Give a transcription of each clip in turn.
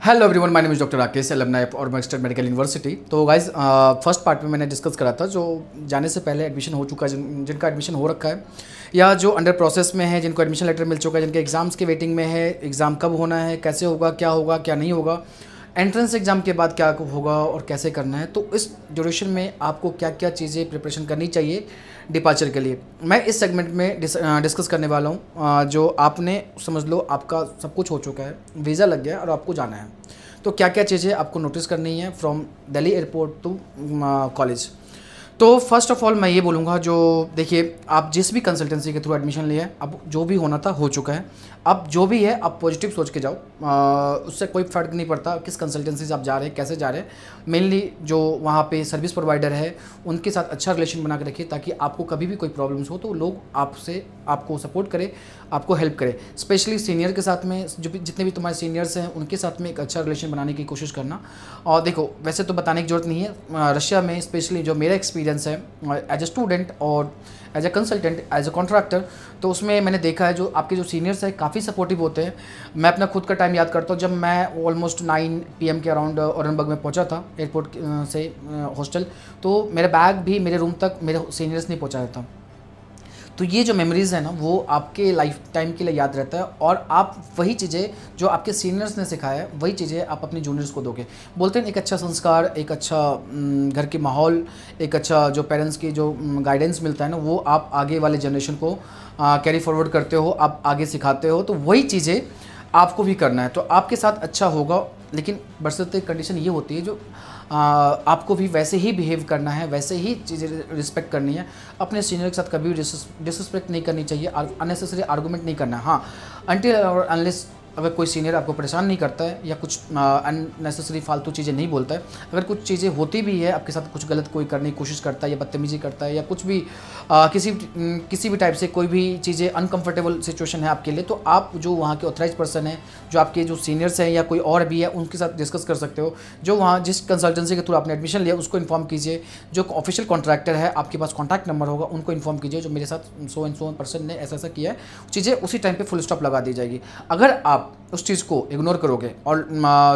Hello everyone, my name is doctor Rakesh, alumni और मैक्सटर medical university. तो guys first part में मैंने डिस्कस करा था जो जाने से पहले एडमिशन हो चुका है, जिनका एडमिशन हो रखा है या जो अंडर प्रोसेस में है, जिनको एडमिशन लेटर मिल चुका है, जिनके एग्ज़ाम्स के वेटिंग में है, एग्ज़ाम कब होना है, कैसे होगा, क्या नहीं होगा, एंट्रेंस एग्ज़ाम के बाद क्या होगा और कैसे करना है। तो इस ड्यूरेशन में आपको क्या क्या चीज़ें प्रिपरेशन करनी चाहिए डिपार्चर के लिए, मैं इस सेगमेंट में डिस्कस करने वाला हूँ। जो आपने समझ लो आपका सब कुछ हो चुका है, वीज़ा लग गया और आपको जाना है, तो क्या क्या चीज़ें आपको नोटिस करनी है from Delhi airport to college. तो फर्स्ट ऑफ ऑल मैं ये बोलूँगा, जो देखिए आप जिस भी कंसल्टेंसी के थ्रू एडमिशन लिया है, अब जो भी होना था हो चुका है। अब जो भी है आप पॉजिटिव सोच के जाओ, उससे कोई फ़र्क नहीं पड़ता किस कंसल्टेंसी से आप जा रहे हैं, कैसे जा रहे हैं। मेनली जो वहाँ पे सर्विस प्रोवाइडर है उनके साथ अच्छा रिलेशन बना के रखिए, ताकि आपको कभी भी कोई प्रॉब्लम्स हो तो लोग आपको सपोर्ट करें, आपको हेल्प करें। स्पेशली सीनियर के साथ में, जो भी जितने भी तुम्हारे सीनियर्स हैं उनके साथ में एक अच्छा रिलेशन बनाने की कोशिश करना। और देखो, वैसे तो बताने की ज़रूरत नहीं है, रशिया में स्पेशली जो मेरा एक्सपीरियंस है एज ए स्टूडेंट और as a consultant, as a contractor, तो उसमें मैंने देखा है जो आपके जो सीनियर्स हैं काफ़ी सपोर्टिव होते हैं। मैं अपना खुद का टाइम याद करता हूँ, जब मैं ऑलमोस्ट 9 PM के अराउंड औरंगाबाद में पहुँचा था एयरपोर्ट से हॉस्टल, तो मेरा बैग भी मेरे रूम तक मेरे सीनियर्स ने पहुँचाया था। तो ये जो मेमोरीज़ है ना, वो आपके लाइफ टाइम के लिए याद रहता है, और आप वही चीज़ें जो आपके सीनियर्स ने सिखाया है वही चीज़ें आप अपने जूनियर्स को दोगे। बोलते हैं एक अच्छा संस्कार, एक अच्छा घर के माहौल, एक अच्छा जो पेरेंट्स की जो गाइडेंस मिलता है ना, वो आप आगे वाले जनरेशन को कैरी फॉरवर्ड करते हो, आप आगे सिखाते हो। तो वही चीज़ें आपको भी करना है, तो आपके साथ अच्छा होगा। लेकिन बशर्ते कंडीशन ये होती है जो आपको भी वैसे ही बिहेव करना है, वैसे ही चीज़ें रिस्पेक्ट करनी है। अपने सीनियर के साथ कभी भी डिसरिस्पेक्ट नहीं करनी चाहिए, अननेसेसरी आर्गूमेंट नहीं करना है। हाँ, अनटिल और अनलेस अगर कोई सीनियर आपको परेशान नहीं करता है या कुछ अननेसेसरी फालतू चीज़ें नहीं बोलता है, अगर कुछ चीज़ें होती भी है आपके साथ, कुछ गलत कोई करने की कोशिश करता है या बदतमीजी करता है या कुछ भी किसी भी टाइप से कोई भी चीज़ें अनकंफर्टेबल सिचुएशन है आपके लिए, तो आप जो वहाँ के ऑथराइज पर्सन है, जो आपके जो सीनियर्स हैं या कोई और भी है, उनके साथ डिस्कस कर सकते हो। जो वहाँ जिस कंसल्टेंसी के थ्रू आपने एडमिशन लिया उसको इन्फॉर्म कीजिए। जो ऑफिशियल कॉन्ट्रैक्टर है, आपके पास कॉन्टैक्ट नंबर होगा, उनको इन्फॉर्म कीजिए जो मेरे साथ सो एंड सो पर्सन ने ऐसा किया है। चीज़ें उसी टाइम पे फुल स्टॉप लगा दी जाएगी। अगर आप उस चीज़ को इग्नोर करोगे और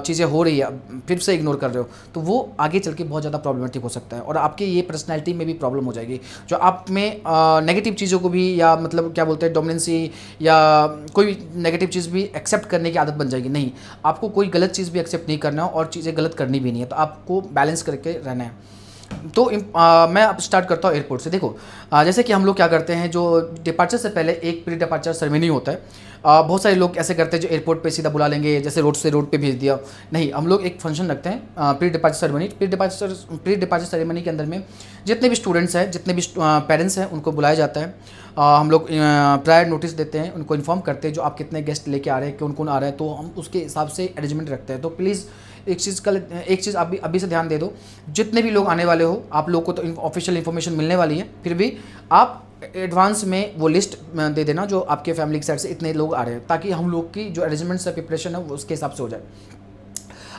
चीज़ें हो रही है फिर से इग्नोर कर रहे हो, तो वो आगे चल के बहुत ज़्यादा प्रॉब्लमेटिक हो सकता है, और आपके ये पर्सनैलिटी में भी प्रॉब्लम हो जाएगी। जो आप में नेगेटिव चीज़ों को भी, या मतलब क्या बोलते हैं, डोमिनेंसी या कोई भी नेगेटिव चीज़ भी एक्सेप्ट करने की आदत बन जाएगी। नहीं, आपको कोई गलत चीज़ भी एक्सेप्ट नहीं करना और चीज़ें गलत करनी भी नहीं है, तो आपको बैलेंस करके रहना है। तो मैं अब स्टार्ट करता हूँ एयरपोर्ट से। देखो, जैसे कि हम लोग क्या करते हैं, जो डिपार्चर से पहले एक प्री डिपार्चर सेरेमनी होता है। बहुत सारे लोग ऐसे करते हैं जो एयरपोर्ट पे सीधा बुला लेंगे, जैसे रोड से रोड पे भेज दिया। नहीं, हम लोग एक फंक्शन रखते हैं pre departure ceremony. Pre departure ceremony के अंदर में जितने भी स्टूडेंट्स हैं, जितने भी पेरेंट्स हैं, उनको बुलाया जाता है। हम लोग प्रायर नोटिस देते हैं, उनको इन्फॉर्म करते हैं जो आप कितने गेस्ट लेके आ रहे हैं, कौन कौन आ रहा है, तो हम उसके हिसाब से अरेंजमेंट रखते हैं। तो प्लीज़ एक चीज़ अभी से ध्यान दे दो, जितने भी लोग आने वाले हो, आप लोग को तो ऑफिशियल इन्फॉर्मेशन मिलने वाली है, फिर भी आप एडवांस में वो लिस्ट दे देना जो आपके फैमिली की साइड से इतने लोग आ रहे हैं, ताकि हम लोग की जो अरेंजमेंट्स है, प्रिपरेशन है, वो उसके हिसाब से हो जाए।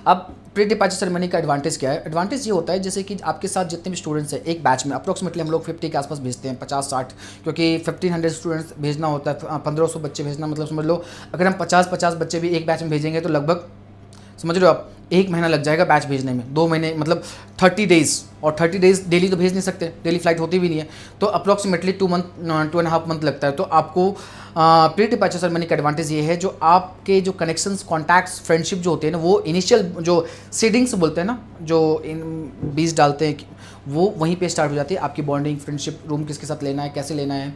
अब प्री डिपार्चर सेरेमनी का एडवांटेज क्या है? एडवांटेज ये होता है जैसे कि आपके साथ जितने भी स्टूडेंट्स हैं एक बैच में, अप्रॉक्सीमेटली हम लोग 50 के आसपास भेजते हैं, 50-60, क्योंकि 1500 स्टूडेंट्स भेजना होता है, 1500 बच्चे भेजना, मतलब समझ लो अगर हम 50-50 बच्चे भी एक बैच में भेजेंगे तो लगभग समझ रहे हो आप 1 महीना लग जाएगा बैच भेजने में, 2 महीने मतलब 30 डेज़, और 30 डेज़ डेली तो भेज नहीं सकते, डेली फ्लाइट होती भी नहीं है, तो अप्रॉक्सीमेटली 2.5 मंथ लगता है। तो आपको प्री डिपार्चर सेरेमनी का एडवांटेज ये है, जो आपके जो कनेक्शंस, कॉन्टैक्ट्स, फ्रेंडशिप जो होते हैं ना, वो इनिशियल जो सीडिंग्स बोलते हैं ना, जो बीज डालते हैं, वो वहीं पे स्टार्ट हो जाती है। आपकी बॉन्डिंग, फ्रेंडशिप, रूम किसके साथ लेना है, कैसे लेना है,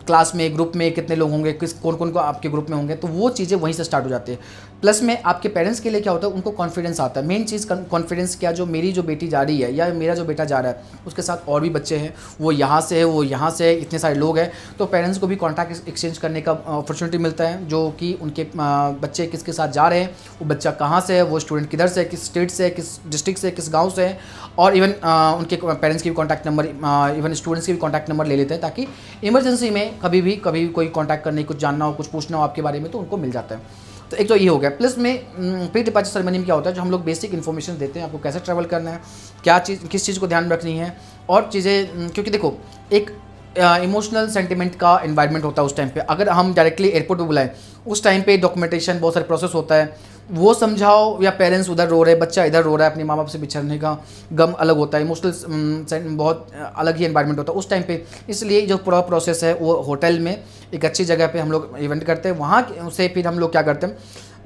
क्लास में, ग्रुप में कितने लोग होंगे, कौन कौन को आपके ग्रुप में होंगे, तो वो चीज़ें वहीं से स्टार्ट हो जाती है। प्लस में आपके पेरेंट्स के लिए क्या होता है, उनको कॉन्फिडेंस आता है। मेन चीज़ कॉन्फिडेंस क्या, जो मेरी जो बेटी जा रही है या मेरा जो बेटा जा रहा है, उसके साथ और भी बच्चे हैं, वो यहाँ से है, वो यहाँ से है, इतने सारे लोग हैं, तो पेरेंट्स को भी कॉन्टैक्ट एक्सचेंज करने का अपॉर्चुनिटी मिलता है, जो कि उनके बच्चे किसके साथ जा रहे हैं, वो बच्चा कहाँ से है, वो स्टूडेंट किधर से है, किस स्टेट से है, किस डिस्ट्रिक्ट से है, किस गाँव से है, और इवन उनके पेरेंट्स की भी कॉन्टैक्ट नंबर, इवन स्टूडेंट्स के भी कॉन्टैक्ट नंबर ले लेते हैं, ताकि इमरजेंसी में कभी कोई कॉन्टैक्ट करने, कुछ जानना हो, कुछ पूछना हो आपके बारे में, तो उनको मिल जाता है। तो एक तो ये हो गया। प्लस में प्री डिपार्चर सेरेमनी में क्या होता है, जो हम लोग बेसिक इन्फॉर्मेशन देते हैं, आपको कैसे ट्रैवल करना है, क्या चीज़, किस चीज़ को ध्यान रखनी है, और चीज़ें, क्योंकि देखो एक इमोशनल सेंटिमेंट का एनवायरनमेंट होता है उस टाइम पे। अगर हम डायरेक्टली एयरपोर्ट पे बुलाएं, उस टाइम पे डॉक्यूमेंटेशन, बहुत सारे प्रोसेस होता है, वो समझाओ, या पेरेंट्स उधर रो रहे हैं, बच्चा इधर रो रहा है, अपने माँ बाप से बिछड़ने का गम अलग होता है, इमोशनल बहुत अलग ही एनवायरनमेंट होता है उस टाइम पे। इसलिए जो पूरा प्रोसेस है वो होटल में एक अच्छी जगह पे हम लोग इवेंट करते हैं। वहाँ से फिर हम लोग क्या करते हैं,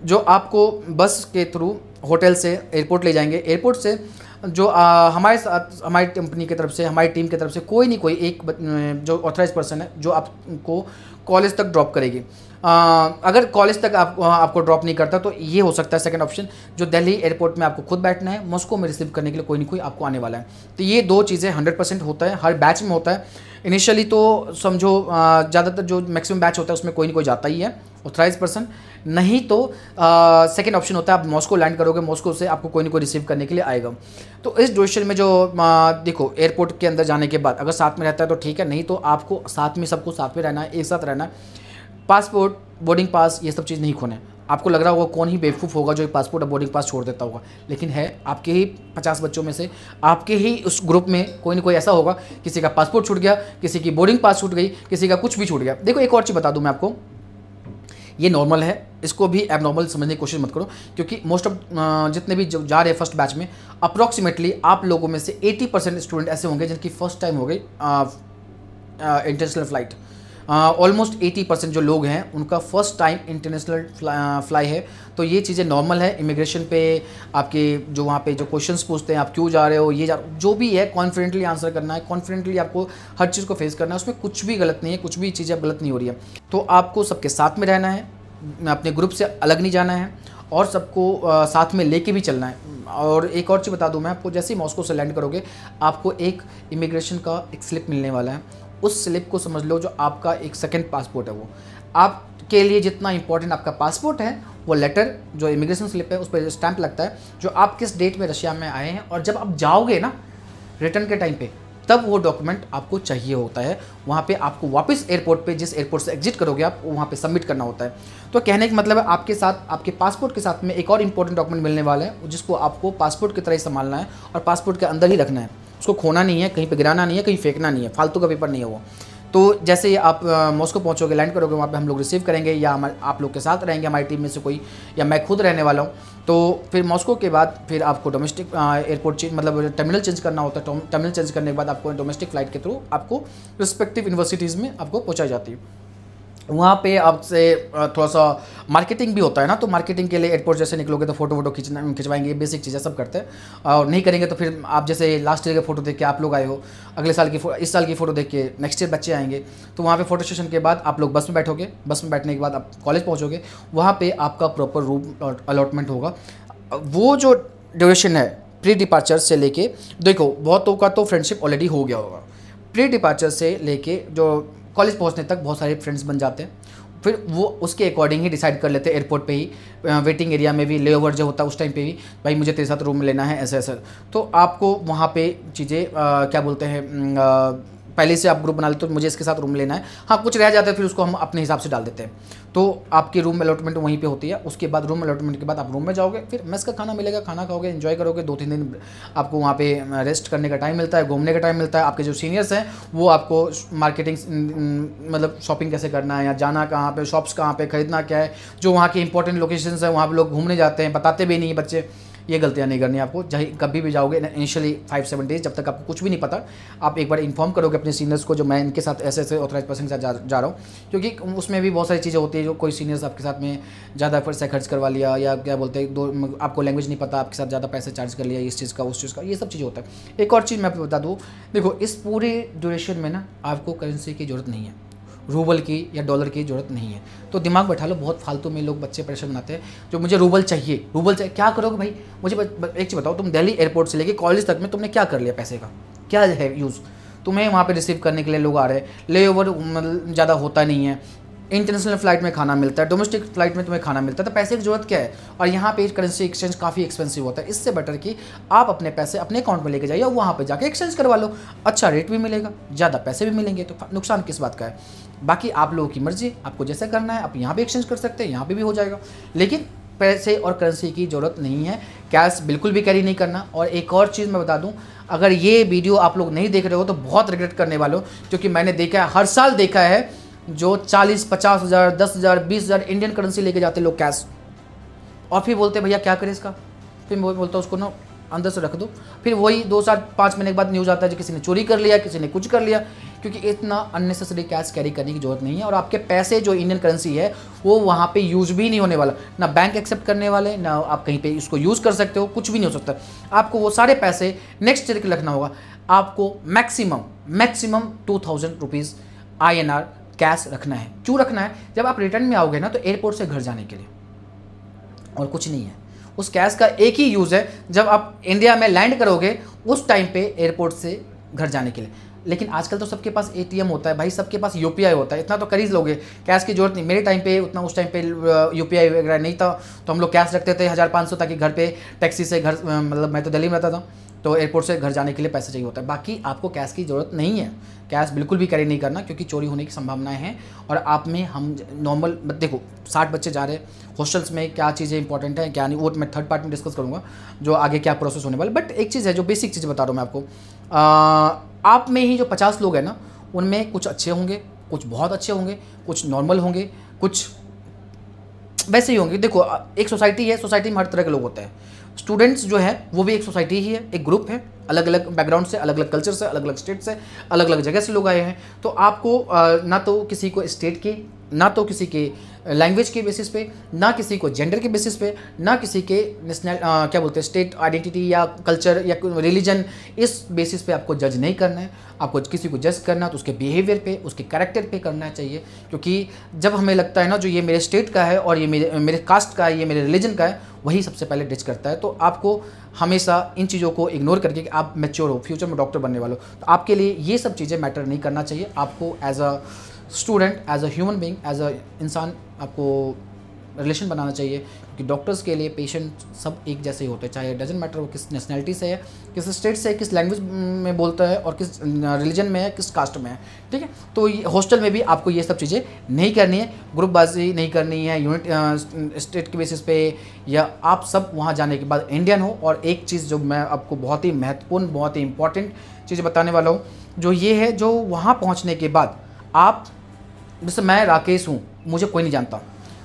जो आपको बस के थ्रू होटल से एयरपोर्ट ले जाएंगे। एयरपोर्ट से जो हमारे साथ, हमारी कंपनी की तरफ से, हमारी टीम की तरफ से कोई नहीं कोई एक जो ऑथराइज पर्सन है जो आपको कॉलेज तक ड्रॉप करेगी। अगर कॉलेज तक आपको ड्रॉप नहीं करता तो ये हो सकता है सेकंड ऑप्शन, जो दिल्ली एयरपोर्ट में आपको खुद बैठना है, मॉस्को में रिसीव करने के लिए कोई नहीं कोई आपको आने वाला है। तो ये दो चीज़ें 100% होता है, हर बैच में होता है। इनिशियली तो समझो ज़्यादातर जो मैक्सिमम बैच होता है उसमें कोई नहीं कोई जाता ही है ऑथराइज पर्सन, नहीं तो सेकंड ऑप्शन होता है आप मॉस्को लैंड करोगे, मॉस्को से आपको कोई ना कोई रिसीव करने के लिए आएगा। तो इस ड्यूरेशन में जो देखो एयरपोर्ट के अंदर जाने के बाद अगर साथ में रहता है तो ठीक है, नहीं तो आपको साथ में सबको साथ में रहना है, एक साथ रहना है। पासपोर्ट, बोर्डिंग पास, ये सब चीज़ नहीं खोने। आपको लग रहा होगा कौन ही बेवकूफ़ होगा जो पासपोर्ट और बोर्डिंग पास छोड़ देता होगा, लेकिन है आपके ही 50 बच्चों में से, आपके ही उस ग्रुप में कोई ना कोई ऐसा होगा, किसी का पासपोर्ट छूट गया, किसी की बोर्डिंग पास छूट गई, किसी का कुछ भी छूट गया। देखो एक और चीज़ बता दूं मैं आपको, ये नॉर्मल है, इसको भी एबनॉर्मल समझने की कोशिश मत करो, क्योंकि मोस्ट ऑफ जितने भी जो जा रहे हैं फर्स्ट बैच में, अप्रॉक्सीमेटली आप लोगों में से 80% स्टूडेंट ऐसे होंगे जिनकी फर्स्ट टाइम हो गई इंटरनेशनल फ़्लाइट। ऑलमोस्ट 80% जो लोग हैं उनका फर्स्ट टाइम इंटरनेशनल फ्लाई है। तो ये चीज़ें नॉर्मल है। इमिग्रेशन पे आपके जो वहाँ पे जो क्वेश्चंस पूछते हैं, आप क्यों जा रहे हो, ये जो भी है कॉन्फिडेंटली आंसर करना है, कॉन्फिडेंटली आपको हर चीज़ को फेस करना है, उसमें कुछ भी गलत नहीं है, कुछ भी चीज़ें गलत नहीं हो रही है। तो आपको सबके साथ में रहना है, अपने ग्रुप से अलग नहीं जाना है, और सबको साथ में लेके भी चलना है। और एक और चीज़ बता दूं मैं आपको, जैसे ही मॉस्को से लैंड करोगे आपको एक इमिग्रेशन का एक स्लिप मिलने वाला है। उस स्लिप को समझ लो जो आपका एक सेकंड पासपोर्ट है। वो आपके लिए जितना इंपॉर्टेंट आपका पासपोर्ट है, वो लेटर जो इमिग्रेशन स्लिप है उस पर स्टैंप लगता है, जो आप किस डेट में रशिया में आए हैं, और जब आप जाओगे ना रिटर्न के टाइम पे, तब वो डॉक्यूमेंट आपको चाहिए होता है। वहाँ पे आपको वापस एयरपोर्ट पे, जिस एयरपोर्ट से एग्जिट करोगे आप, वहाँ पे सबमिट करना होता है। तो कहने का मतलब है आपके साथ, आपके पासपोर्ट के साथ में एक और इंपॉर्टेंट डॉक्यूमेंट मिलने वाला है, जिसको आपको पासपोर्ट की तरह ही संभालना है और पासपोर्ट के अंदर ही रखना है। उसको खोना नहीं है, कहीं पे गिराना नहीं है, कहीं फेंकना नहीं है, फालतू का पेपर नहीं है वो। तो जैसे ही आप मॉस्को पहुंचोगे, लैंड करोगे, वहाँ पे हम लोग रिसीव करेंगे, या आप लोग के साथ रहेंगे हमारी टीम में से कोई, या मैं खुद रहने वाला हूँ। तो फिर मॉस्को के बाद फिर आपको डोमेस्टिक एयरपोर्ट मतलब टर्मिनल चेंज करना होता है। टर्मिनल चेंज करने के बाद आपको डोमेस्टिक फ़्लाइट के थ्रू आपको रिस्पेक्टिव यूनिवर्सिटीज़ में आपको पहुँचाई जाती है। वहाँ पे आपसे थोड़ा सा मार्केटिंग भी होता है ना, तो मार्केटिंग के लिए एयरपोर्ट जैसे निकलोगे तो फोटो खिंचवाएंगे, बेसिक चीज़ें सब करते हैं। और नहीं करेंगे तो फिर आप जैसे लास्ट ईयर के फ़ोटो देख के आप लोग आए हो, अगले साल की इस साल की फ़ोटो देख के नेक्स्ट ईयर बच्चे आएंगे। तो वहाँ पे फोटो सेशन के बाद आप लोग बस में बैठोगे, बस में बैठने के बाद आप कॉलेज पहुँचोगे, वहाँ पर आपका प्रॉपर रूम अलॉटमेंट होगा। वो जो ड्यूरेशन है प्री डिपार्चर से लेके, देखो बहुतों का तो फ्रेंडशिप ऑलरेडी हो गया होगा। प्री डिपार्चर से लेके जो कॉलेज पहुंचने तक बहुत सारे फ्रेंड्स बन जाते हैं। फिर वो उसके अकॉर्डिंग ही डिसाइड कर लेते हैं एयरपोर्ट पे ही, वेटिंग एरिया में भी, लेओवर जो होता है उस टाइम पे भी, भाई मुझे तेरे साथ रूम लेना है, ऐसा ऐसा। तो आपको वहाँ पे चीज़ें क्या बोलते हैं, पहले से आप ग्रुप बना लेते हो, मुझे इसके साथ रूम लेना है। हाँ कुछ रह जाता है फिर उसको हम अपने हिसाब से डाल देते हैं। तो आपकी रूम अलॉटमेंट वहीं पे होती है। उसके बाद रूम अलॉटमेंट के बाद आप रूम में जाओगे, फिर मेस का खाना मिलेगा, खाना खाओगे, एंजॉय करोगे। 2-3 दिन आपको वहाँ पे रेस्ट करने का टाइम मिलता है, घूमने का टाइम मिलता है। आपके जो सीनियर्स हैं वो आपको मार्केटिंग मतलब शॉपिंग कैसे करना है, या जाना कहाँ पे, शॉप्स कहाँ पे, खरीदना क्या है, जो वहाँ की इंपॉर्टेंट लोकेशंस हैं वहाँ पे लोग घूमने जाते हैं, बताते भी नहीं बच्चे। ये गलतियाँ नहीं करनी आपको, चाहे कभी भी जाओगे इनिशियली 5-7 डेज, जब तक आपको कुछ भी नहीं पता, आप एक बार इन्फॉर्म करोगे अपने सीनियर्स को, जो मैं इनके साथ ऐसे ऐसे ऑथराइज पर्सन के साथ जा रहा हूँ। क्योंकि उसमें भी बहुत सारी चीज़ें होती है, जो कोई सीनियर्स आपके साथ में ज़्यादा पैसा खर्च करवा लिया, या क्या बोलते हैं आपको लैंग्वेज नहीं पता, आपके साथ ज़्यादा पैसे चार्ज कर लिया, इस चीज़ का उस चीज़ का, ये सब चीज़ होता है। एक और चीज़ मैं आपको बता दूँ, देखो इस पूरे ड्यूरेशन में ना आपको करेंसी की ज़रूरत नहीं है, रूबल की या डॉलर की ज़रूरत नहीं है। तो दिमाग बैठा लो, बहुत फालतू में लोग बच्चे प्रेशर बनाते हैं, जो मुझे रूबल चाहिए, क्या करोगे भाई। मुझे एक चीज़ बताओ, तुम दिल्ली एयरपोर्ट से लेके कॉलेज तक में तुमने क्या कर लिया, पैसे का क्या है यूज़। तुम्हें वहाँ पे रिसीव करने के लिए लोग आ रहे हैं, लेओवर मतलब ज़्यादा होता नहीं है, इंटरनेशनल फ्लाइट में खाना मिलता है, डोमेस्टिक फ्लाइट में तुम्हें खाना मिलता है, तो पैसे की जरूरत क्या है। और यहाँ पे करेंसी एक्सचेंज काफ़ी एक्सपेंसिव होता है। इससे बेटर कि आप अपने पैसे अपने अकाउंट में लेके जाइए और वहाँ पे जाके एक्सचेंज करवा लो, अच्छा रेट भी मिलेगा, ज़्यादा पैसे भी मिलेंगे, तो नुकसान किस बात का है। बाकी आप लोगों की मर्जी, आपको जैसा करना है आप यहाँ भी एक्सचेंज कर सकते हैं, यहाँ पे भी हो जाएगा, लेकिन पैसे और करेंसी की ज़रूरत नहीं है। कैश बिल्कुल भी कैरी नहीं करना। और एक और चीज़ मैं बता दूं, अगर ये वीडियो आप लोग नहीं देख रहे हो तो बहुत रिग्रेट करने वाले हो, क्योंकि मैंने देखा है, हर साल देखा है, जो 40-50 हज़ार, 10 हज़ार, 20 हज़ार इंडियन करेंसी लेके जाते लोग कैश, और फिर बोलते भैया क्या करें इसका, फिर वो बोलता उसको ना अंदर से रख दो। फिर वही 2-4-5 महीने के बाद न्यूज़ आता है कि किसी ने चोरी कर लिया, किसी ने कुछ कर लिया, क्योंकि इतना अननेसेसरी कैश कैरी करने की जरूरत नहीं है। और आपके पैसे जो इंडियन करेंसी है वो वहाँ पे यूज भी नहीं होने वाला, ना बैंक एक्सेप्ट करने वाले, ना आप कहीं पे इसको यूज़ कर सकते हो, कुछ भी नहीं हो सकता। आपको वो सारे पैसे नेक्स्ट ईयर के रखना होगा। आपको मैक्सिमम 2000 रुपीज़ INR कैश रखना है। क्यों रखना है? जब आप रिटर्न में आओगे ना तो एयरपोर्ट से घर जाने के लिए, और कुछ नहीं है। उस कैश का एक ही यूज़ है, जब आप इंडिया में लैंड करोगे उस टाइम पे एयरपोर्ट से घर जाने के लिए। लेकिन आजकल तो सबके पास ATM होता है भाई, सबके पास UPI होता है, इतना तो कर ही लोगे, कैश की जरूरत नहीं। मेरे टाइम पे उतना, उस टाइम पे UPI वगैरह नहीं था, तो हम लोग कैश रखते थे 1500, ताकि घर पे टैक्सी से घर, मतलब मैं तो दिल्ली में रहता था, तो एयरपोर्ट से घर जाने के लिए पैसे चाहिए होता है। बाकी आपको कैश की ज़रूरत नहीं है, कैश बिल्कुल भी कैरी नहीं करना, क्योंकि चोरी होने की संभावनाएं हैं। और आप में हम नॉर्मल देखो 60 बच्चे जा रहे हैं हॉस्टल्स में, क्या चीज़ें इंपॉर्टेंट हैं क्या नहीं, वो मैं थर्ड पार्ट में डिस्कस करूँगा जो आगे क्या प्रोसेस होने वाला। बट एक चीज़ है जो बेसिक चीज़ बता रहा हूँ मैं आपको, आप में ही जो 50 लोग हैं ना, उनमें कुछ अच्छे होंगे, कुछ बहुत अच्छे होंगे, कुछ नॉर्मल होंगे, कुछ वैसे ही होंगे। देखो एक सोसाइटी है, सोसाइटी में हर तरह के लोग होते हैं। स्टूडेंट्स जो है वो भी एक सोसाइटी ही है, एक ग्रुप है, अलग अलग बैकग्राउंड से, अलग अलग कल्चर से, अलग अलग स्टेट से, अलग अलग जगह से लोग आए हैं। तो आपको ना तो किसी को स्टेट की, ना तो किसी के लैंग्वेज के बेसिस पे, ना किसी को जेंडर के बेसिस पे, ना किसी के नेशनल क्या बोलते हैं स्टेट आइडेंटिटी या कल्चर या रिलीजन, इस बेसिस पे आपको जज नहीं करना है। आपको किसी को जज करना तो उसके बिहेवियर पे, उसके कैरेक्टर पे करना चाहिए। क्योंकि जब हमें लगता है ना जो ये मेरे स्टेट का है और ये मेरे कास्ट का है, ये मेरे रिलीजन का है, वही सबसे पहले डिच करता है। तो आपको हमेशा इन चीज़ों को इग्नोर करके कि आप मैच्योर हो, फ्यूचर में डॉक्टर बनने वाले हो, तो आपके लिए ये सब चीज़ें मैटर नहीं करना चाहिए। आपको as a student, as a human being, as a इंसान आपको रिलेशन बनाना चाहिए। क्योंकि डॉक्टर्स के लिए पेशेंट सब एक जैसे ही होते हैं, चाहे डजंट मैटर वो किस नेशनलिटी से है, किस स्टेट से है, किस लैंग्वेज में बोलता है, और किस रिलीजन में है, किस कास्ट में है, ठीक है। तो हॉस्टल में भी आपको ये सब चीज़ें नहीं करनी है, ग्रुपबाजी नहीं करनी है यूनिट स्टेट के बेसिस पे, या आप सब वहाँ जाने के बाद इंडियन हो। और एक चीज़ जो मैं आपको बहुत ही महत्वपूर्ण, बहुत ही इंपॉर्टेंट चीज़ बताने वाला हूँ, जो ये है, जो वहाँ पहुँचने के बाद आप, जैसे मैं राकेश हूँ, मुझे कोई नहीं जानता,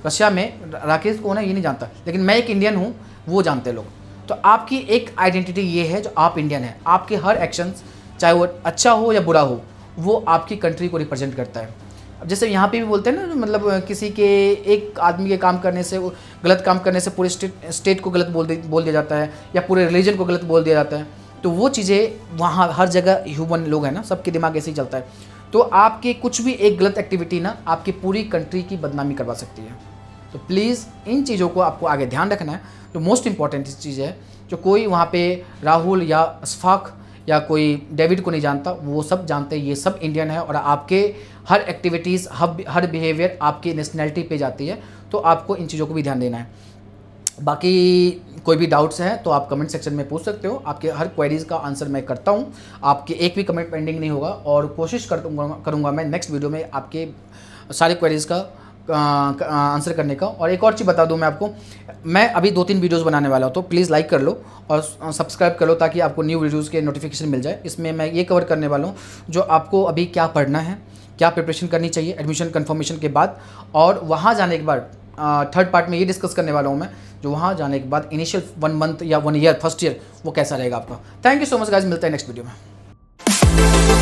रशिया में राकेश कौन है ये नहीं जानता, लेकिन मैं एक इंडियन हूँ, वो जानते लोग। तो आपकी एक आइडेंटिटी ये है जो आप इंडियन है। आपके हर एक्शंस, चाहे वो अच्छा हो या बुरा हो, वो आपकी कंट्री को रिप्रेजेंट करता है। अब जैसे यहाँ पे भी बोलते हैं ना, मतलब किसी के एक आदमी के काम करने से, गलत काम करने से पूरे स्टेट को गलत बोल दिया जाता है, या पूरे रिलीजन को गलत बोल दिया जाता है। तो वो चीज़ें वहाँ हर जगह ह्यूमन लोग हैं ना, सबके दिमाग ऐसे ही चलता है। तो आपके कुछ भी एक गलत एक्टिविटी ना आपकी पूरी कंट्री की बदनामी करवा सकती है। तो प्लीज़ इन चीज़ों को आपको आगे ध्यान रखना है। तो मोस्ट इंपॉर्टेंट चीज़ है, जो कोई वहाँ पे राहुल या अशफाक या कोई डेविड को नहीं जानता, वो सब जानते हैं, ये सब इंडियन है। और आपके हर एक्टिविटीज़, हर बिहेवियर आपकी नेशनैलिटी पे जाती है। तो आपको इन चीज़ों को भी ध्यान देना है। बाकी कोई भी डाउट्स हैं तो आप कमेंट सेक्शन में पूछ सकते हो। आपके हर क्वेरीज़ का आंसर मैं करता हूँ, आपके एक भी कमेंट पेंडिंग नहीं होगा। और कोशिश करूँगा मैं नेक्स्ट वीडियो में आपके सारे क्वेरीज़ का आंसर करने का। और एक और चीज़ बता दूं मैं आपको, मैं अभी 2-3 वीडियोस बनाने वाला हूं, तो प्लीज़ लाइक कर लो और सब्सक्राइब कर लो, ताकि आपको न्यू वीडियोस के नोटिफिकेशन मिल जाए। इसमें मैं ये कवर करने वाला हूं जो आपको अभी क्या पढ़ना है, क्या प्रिपरेशन करनी चाहिए एडमिशन कन्फर्मेशन के बाद, और वहाँ जाने के बाद थर्ड पार्ट में ये डिस्कस करने वाला हूँ मैं, जो वहाँ जाने के बाद इनिशियल 1 मंथ या 1 ईयर, फर्स्ट ईयर, वो कैसा रहेगा आपका। Thank you so much guys, मिलता है नेक्स्ट वीडियो में।